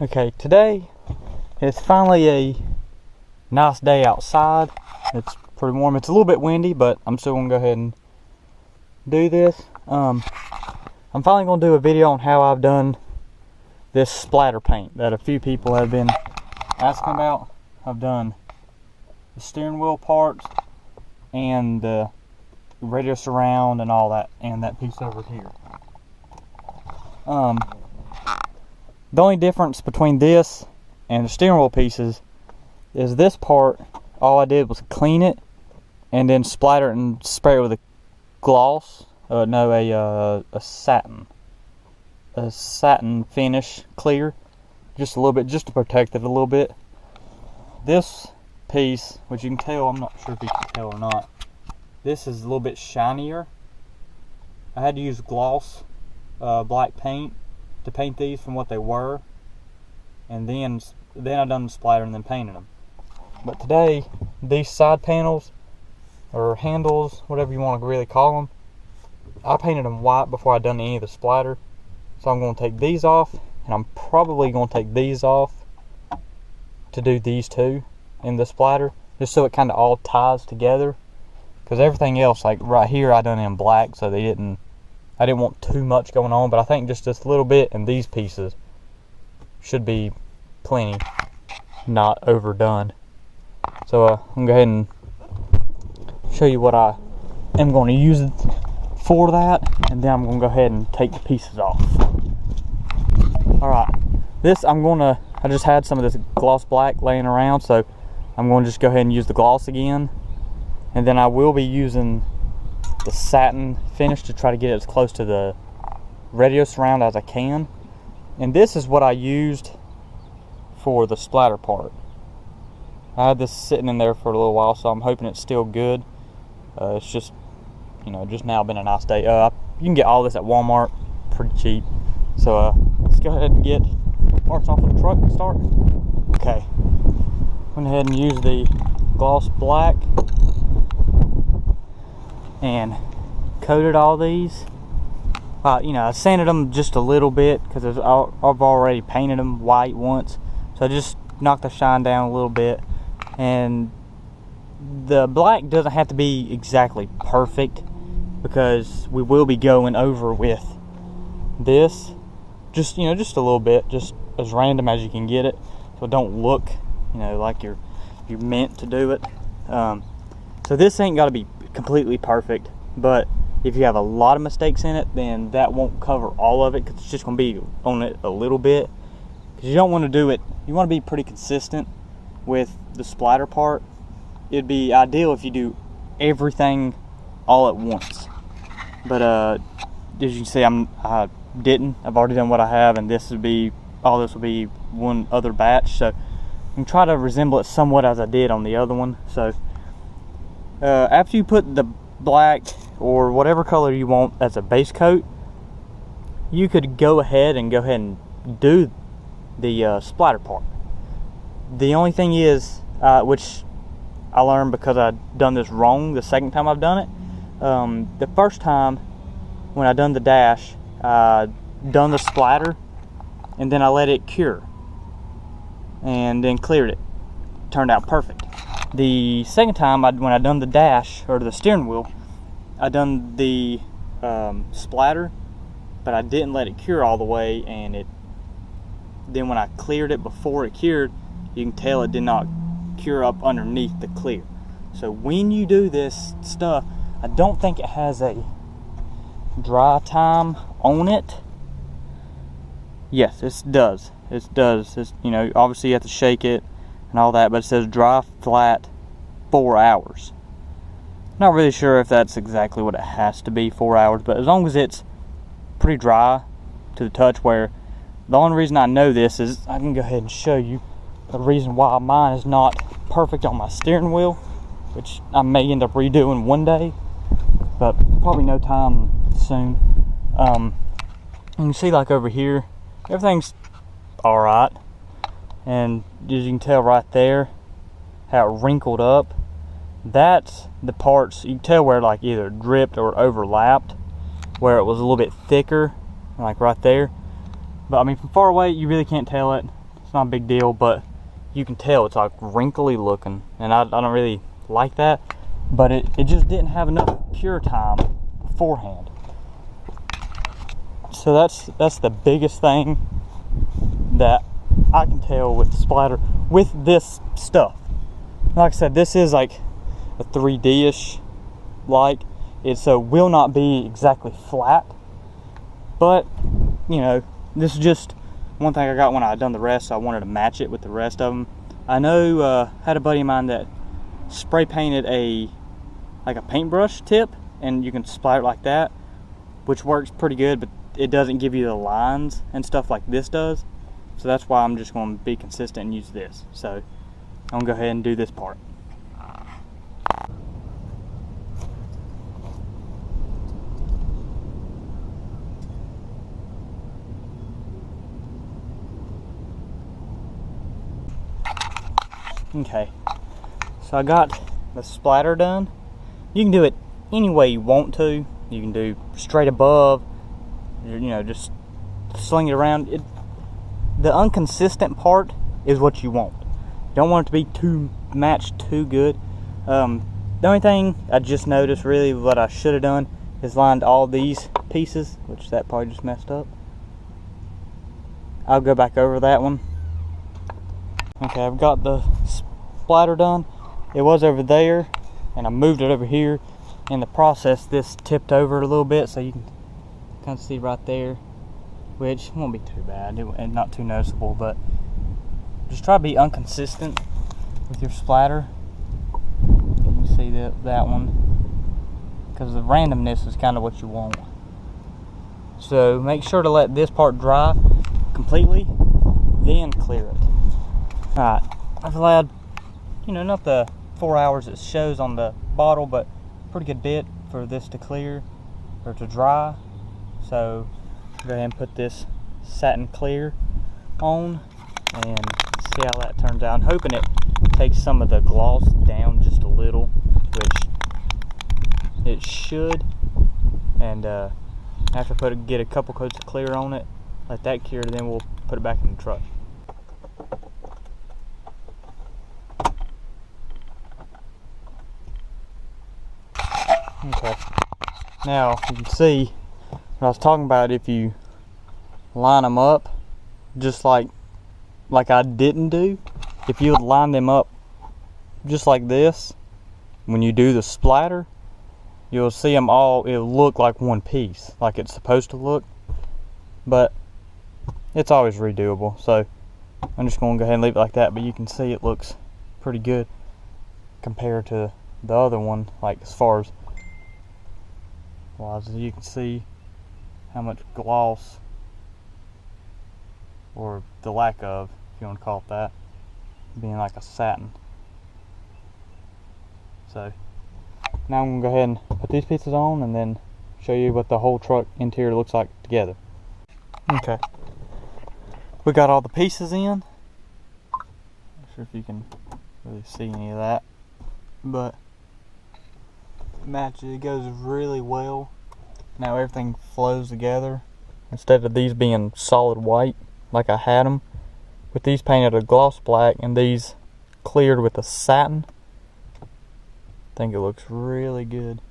Okay, today it's finally a nice day outside. It's pretty warm. It's a little bit windy, but I'm still gonna go ahead and do this. I'm finally gonna do a video on how I've done this splatter paint that a few people have been asking about. I've done the steering wheel parts and the radio surround and all that, and that piece over here. The only difference between this and the steering wheel pieces is this part, all I did was clean it and then splatter it and spray it with a gloss. A satin finish clear, just a little bit, just to protect it a little bit. This piece, which you can tell, I'm not sure if you can tell or not, this is a little bit shinier. I had to use gloss black paint to paint these from what they were, and then I done the splatter and then painted them. But today, these side panels or handles, whatever you want to really call them, I painted them white before I done any of the splatter. So I'm going to take these off, and I'm probably going to take these off to do these two in the splatter, just so it kind of all ties together. Because everything else, like right here, I done in black, so I didn't want too much going on. But I think just this little bit and these pieces should be plenty, not overdone. So I'm going to go ahead and show you what I am going to use for that, and then I'm going to go ahead and take the pieces off. Alright, I just had some of this gloss black laying around, so I'm going to just go ahead and use the gloss again, and then I will be using the satin finish to try to get it as close to the radio surround as I can. And this is what I used for the splatter part. I had this sitting in there for a little while, so I'm hoping it's still good. It's just, just now been a nice day. You can get all this at Walmart pretty cheap. So let's go ahead and get parts off of the truck and start. Okay, went ahead and used the gloss black and coated all these. I sanded them just a little bit because I've already painted them white once, so I just knocked the shine down a little bit. And the black doesn't have to be exactly perfect, because we will be going over with this just a little bit, just as random as you can get it, so it don't look like you're meant to do it. So this ain't got to be completely perfect, but if you have a lot of mistakes in it, then that won't cover all of it, because it's just going to be on it a little bit. Because you don't want to do it, you want to be pretty consistent with the splatter part. It'd be ideal if you do everything all at once, but as you can see, I didn't. I've already done what I have, and this will be one other batch, so I can try to resemble it somewhat as I did on the other one. So after you put the black or whatever color you want as a base coat, you could go ahead and do the splatter part. The only thing is, which I learned because I done this wrong the second time I've done it. The first time when I done the dash, I done the splatter and then I let it cure and then cleared it. Turned out perfect. The second time when I done the dash, or the steering wheel, I done the splatter, but I didn't let it cure all the way, and then when I cleared it before it cured, you can tell it did not cure up underneath the clear. So when you do this stuff, I don't think it has a dry time on it. Yes, it does. It does. Obviously you have to shake it and all that, but it says dry flat 4 hours. Not really sure if that's exactly what it has to be, 4 hours, but as long as it's pretty dry to the touch, where the only reason I know this is I can go ahead and show you the reason why mine is not perfect on my steering wheel, which I may end up redoing one day, but probably no time soon. You can see, like over here, everything's alright, and as you can tell right there how it wrinkled up. That's the parts you can tell where like either dripped or overlapped, where it was a little bit thicker, like right there. But I mean, from far away you really can't tell it, not a big deal, but you can tell it's like wrinkly looking, and I don't really like that. But it just didn't have enough cure time beforehand. So that's the biggest thing that I can tell with the splatter with this stuff. Like I said, this is like a 3D-ish, like it so will not be exactly flat, but you know, this is just one thing I got when I done the rest, so I wanted to match it with the rest of them. I know had a buddy of mine that spray painted like a paintbrush tip, and you can splatter it like that, which works pretty good, but it doesn't give you the lines and stuff like this does. So that's why I'm just going to be consistent and use this. So I'm going to go ahead and do this part. Okay, so I got the splatter done. You can do it any way you want to. You can do straight above, you know, just sling it around. The inconsistent part is what you want. You don't want it to be too matched too good. The only thing I just noticed really what I should have done is lined all these pieces, which that probably just messed up. I'll go back over that one. Okay, I've got the splatter done. It was over there, and I moved it over here. In the process, this tipped over a little bit, so you can kind of see right there, which won't be too bad and not too noticeable, but just try to be inconsistent with your splatter. You can see that one, because the randomness is kind of what you want. So make sure to let this part dry completely, then clear it. Alright, I've allowed, you know, not the 4 hours it shows on the bottle, but pretty good bit for this to clear or to dry. So go ahead and put this satin clear on and see how that turns out. I'm hoping it takes some of the gloss down just a little, which it should. And after get a couple coats of clear on it, let that cure, then we'll put it back in the truck. Okay, now you can see what I was talking about. If you line them up just like I didn't do, if you would line them up just like this, when you do the splatter, you'll see them all, it'll look like one piece, like it's supposed to look, but it's always redoable. So I'm just going to go ahead and leave it like that, but you can see it looks pretty good compared to the other one, like as far as, well, as you can see how much gloss, or the lack of, if you want to call it that, being like a satin. So now I'm going to go ahead and put these pieces on and then show you what the whole truck interior looks like together. Okay, we got all the pieces in. Not sure if you can really see any of that, but it goes really well. Now everything flows together. Instead of these being solid white like I had them, with these painted a gloss black and these cleared with a satin, I think it looks really good.